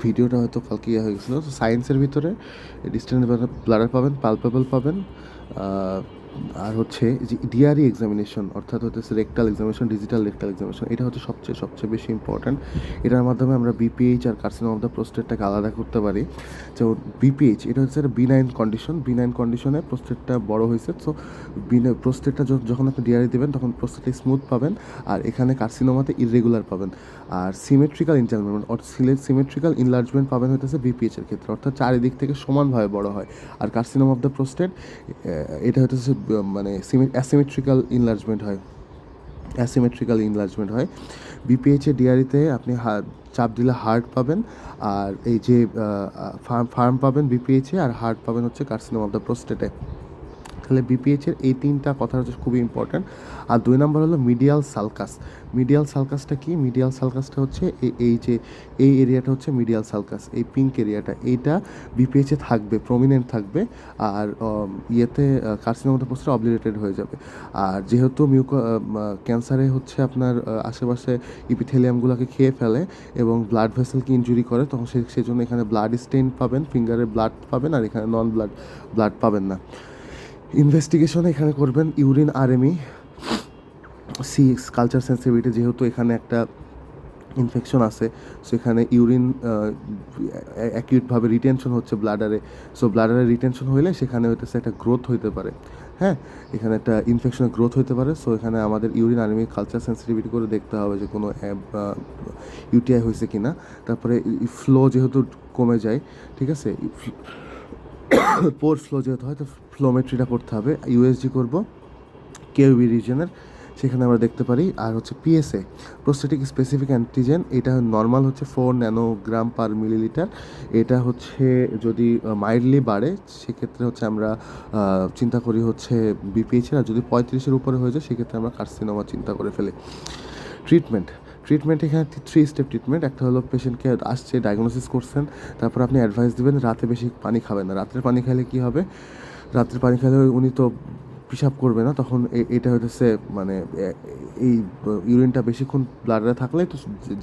ভিডিওটা হয়তো কালকে হয়ে গেছিলো। তো সায়েন্সের ভিতরে ডিস্টেন্স ব্লাডার পাবেন, পালপেবল পাবেন, আর হচ্ছে যে ডিআরই এক্সামিনেশন, অর্থাৎ হচ্ছে rectal examination, digital rectal examination, এটা হচ্ছে সবচেয়ে বেশি ইম্পর্ট্যান্ট। এটার মাধ্যমে আমরা বিপিএইচ আর কার্সিনোম অফ দ্য প্রোস্টেটটাকে আলাদা করতে পারি। তো বিপিএইচ এটা হচ্ছে একটা বিনাইন কন্ডিশনে প্রোস্টেটটা বড় হয়েছে। সো প্রোস্টেটটা যখন আপনি ডিআরই দেবেন তখন প্রোস্টেটটা স্মুথ পাবেন, আর এখানে কার্সিনোমাতে ইররেগুলার পাবেন। আর সিমেট্রিক্যাল ইনলার্জমেন্ট পাবেন হইতেছে বিপিএইচের ক্ষেত্রে, অর্থাৎ চারিদিক থেকে সমানভাবে বড় হয়। আর কার্সিনোম অফ দ্য প্রোস্টেট এটা হইতেছে মানে অ্যাসিমেট্রিক্যাল ইনলার্জমেন্ট হয়। বিপিএইচে ডিআরিতে আপনি চাপ দিলে হার্ট পাবেন, আর এই যে ফার্ম পাবেন বিপিএইচে, আর হার্ট পাবেন হচ্ছে কার্সিনোম অফ দ্য প্রোস্টেটে। তাহলে বিপিএইচের এই তিনটা কথা হচ্ছে খুবই ইম্পর্ট্যান্ট। আর 2 নম্বর হলো মিডিয়াল সালকাসটা কি? মিডিয়াল সালকাসটা হচ্ছে এই এরিয়াটা হচ্ছে মিডিয়াল সালকাস, এই পিঙ্ক এরিয়াটা, এইটা বিপিএইচে থাকবে, প্রমিনেন্ট থাকবে, আর ইয়েতে কার্সিনোম অফ দ্য প্রোস্টেট অবলিরেটেড হয়ে যাবে। আর যেহেতু ক্যান্সারে হচ্ছে আপনার আশেপাশে ইপিথেলিয়ামগুলোকে খেয়ে ফেলে এবং ব্লাড ভেসেলকে ইনজুরি করে, তখন সেজন্য এখানে ব্লাড স্টেইন পাবেন, ফিঙ্গারে ব্লাড পাবেন, আর এখানে নন ব্লাড পাবেন না। ইনভেস্টিগেশন এখানে করবেন ইউরিন আরএমই, কালচার সেন্সিটিভিটি, যেহেতু এখানে একটা ইনফেকশন আছে, সো এখানে ইউরিন অ্যাকিউটভাবে রিটেনশন হচ্ছে ব্লাডারে। সো ব্লাডারে রিটেনশন হইলে সেখানে হইতেছে একটা গ্রোথ হইতে পারে, হ্যাঁ, এখানে একটা ইনফেকশনের গ্রোথ হইতে পারে। সো এখানে আমাদের ইউরিন আরএমই কালচার সেন্সিটিভিটি করে দেখতে হবে যে কোনো ইউটিআই হয়েছে কি না। তারপরে ফ্লো যেহেতু কমে যায়, ঠিক আছে, পোর ফ্লো যেহেতু হয়, তো ফ্লোমেট্রিটা করতে হবে। ইউএসজি করব কেউবি রিজনের, সেখানে আমরা দেখতে পারি। আর হচ্ছে পিএসএ, প্রোস্টেটিক স্পেসিফিক অ্যান্টিজেন, এটা নর্মাল হচ্ছে 4 ন্যানোগ্রাম পার মিলিলিটার। এটা হচ্ছে যদি মাইল্ডলি বাড়ে সেক্ষেত্রে হচ্ছে আমরা চিন্তা করি হচ্ছে বিপিএইচের, আর যদি 35-এর উপরে হয়ে যায় সেক্ষেত্রে আমরা কার্সিনোমা চিন্তা করে ফেলি। ট্রিটমেন্ট এখানে 3 স্টেপ ট্রিটমেন্ট। একটা হলো পেশেন্টকে আসছে, ডায়াগনোসিস করছেন, তারপর আপনি অ্যাডভাইস দেবেন রাতে বেশি পানি খাবেন না। রাত্রের পানি খাইলে কী হবে? রাত্রের পানি খাইলে উনি তো পেশাব করবে না, তখন এটা হইতেছে মানে এই ইউরিনটা বেশিক্ষণ ব্লাডে থাকলে তো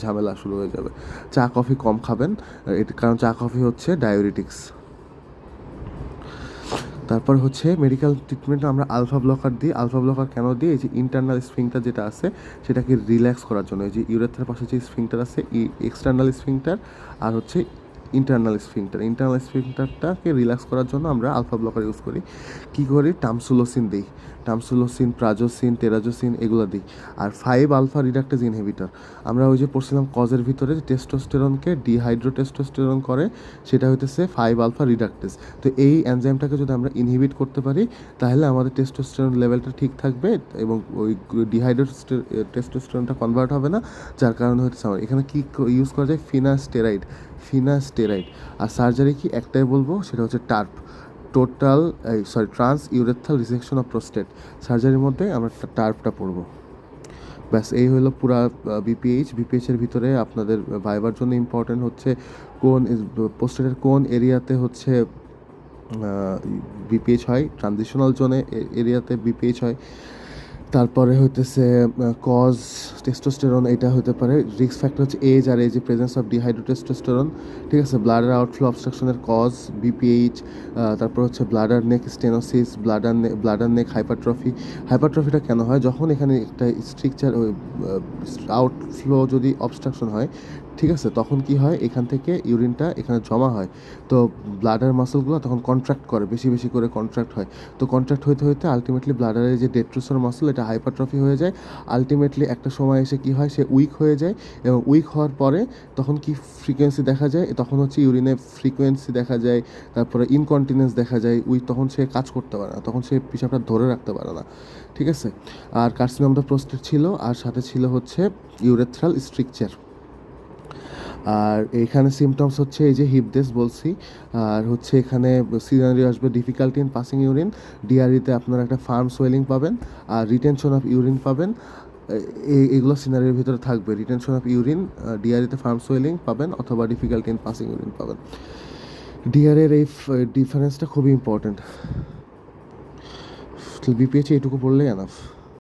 ঝামেলা শুরু হয়ে যাবে। চা কফি কম খাবেন, কারণ চা কফি হচ্ছে ডায়োরিটিক্স। তারপর হচ্ছে মেডিকেল ট্রিটমেন্ট আমরা আলফা ব্লকার দিই। আলফা ব্লকার কেন দিই? এই যে ইন্টারনাল স্ফিংটার যেটা আছে সেটাকে রিল্যাক্স করার জন্য। এই যে ইউরেথ্রার পাশে যে স্ফিংটার আছে, এক্সটার্নাল স্ফিংটার আর হচ্ছে ইন্টারনাল স্ফিংটারটাকে রিল্যাক্স করার জন্য আমরা আলফা ব্লকার ইউজ করি। কী করি? টামসুলোসিন, প্রাজোসিন, টেরাজোসিন এগুলো দিই। আর 5 আলফা রিডাক্টেজ ইনহিবিটর, আমরা ওই যে পড়ছিলাম কজের ভিতরে যে টেস্টোস্টেরনকে ডিহাইড্রোটেস্টোস্টেরন করে, সেটা হইতেছে 5 আলফা রিডাক্টেজ। তো এই এনজাইমটাকে যদি আমরা ইনহিবিট করতে পারি তাহলে আমাদের টেস্টোস্টেরন লেভেলটা ঠিক থাকবে এবং ওই টেস্টোস্টেরনটা কনভার্ট হবে না, যার কারণে হচ্ছে আমার এখানে কী ইউজ করা যায়? ফিনাস্টেরাইড। আর সার্জারি কি? একটাই বলবো, সেটা হচ্ছে trans urethral resection of prostate. সার্জারির মধ্যে আমরা টার্পটা পড়বো। ব্যাস, এই হলো পুরা বিপিএইচের ভিতরে আপনাদের ভাইবার জন্য ইম্পর্টেন্ট হচ্ছে কোন প্রোস্টেটের কোন এরিয়াতে হচ্ছে বিপিএইচ হয়, ট্রানজিশনাল জোনে এরিয়াতে বিপিএইচ হয়। তারপরে হইতেছে কজ টেস্টোস্টেরন, এটা হতে পারে। রিস্ক ফ্যাক্টর হচ্ছে এজ, আর এই যে প্রেজেন্স অফ ডিহাইড্রোটেস্টোস্টেরন, ঠিক আছে। ব্লাডার আউটফ্লো অবস্ট্রাকশনের কজ বিপিএইচ। তারপর হচ্ছে bladder neck stenosis, bladder neck হাইপারট্রফিটা কেন হয়? যখন এখানে একটা স্ট্রিকচার আউটফ্লো যদি অবস্ট্রাকশন হয়, ঠিক আছে, তখন কি হয়? এখান থেকে ইউরিনটা এখানে জমা হয়, তো ব্লাডার মাসলগুলো তখন কন্ট্রাক্ট করে, বেশি করে কন্ট্রাক্ট হয়। তো কন্ট্রাক্ট হইতে আলটিমেটলি ব্লাডারের যে ডেট্রোসার মাসল, এটা হাইপারট্রফি হয়ে যায়। আলটিমেটলি একটা সময় এসে কি হয়? সে উইক হয়ে যায়, এবং উইক হওয়ার পরে তখন কি ফ্রিকোয়েন্সি দেখা যায়? তখন হচ্ছে ইউরিনে ফ্রিকোয়েন্সি দেখা যায়, তারপরে ইনকন্টিনেন্স দেখা যায়। তখন সে কাজ করতে পারে না, তখন সে পেশাবটা ধরে রাখতে পারে না, ঠিক আছে। আর কার্সিনোম অফ দ্য প্রোস্টেট ছিল, আর সাথে ছিল হচ্ছে ইউরেথ্রাল স্ট্রিকচার। আর এখানে সিমটমস হচ্ছে এই যে হিপডেস বলছি, আর হচ্ছে এখানে সিনারিও আসবে ডিফিকাল্টি ইন পাসিং ইউরিন। ডিআরিতে আপনারা একটা ফার্ম সোয়েলিং পাবেন, আর রিটেনশন অফ ইউরিন পাবেন। এগুলো সিনারিওর ভিতরে থাকবে। রিটেনশন অফ ইউরিন, ডিআরিতে ফার্ম সোয়েলিং পাবেন, অথবা ডিফিকাল্টি ইন পাসিং ইউরিন পাবেন। ডিআরের এই ডিফারেন্সটা খুবই ইম্পর্টেন্ট। বিপিএইচে এইটুকু পড়লেই এনাফ।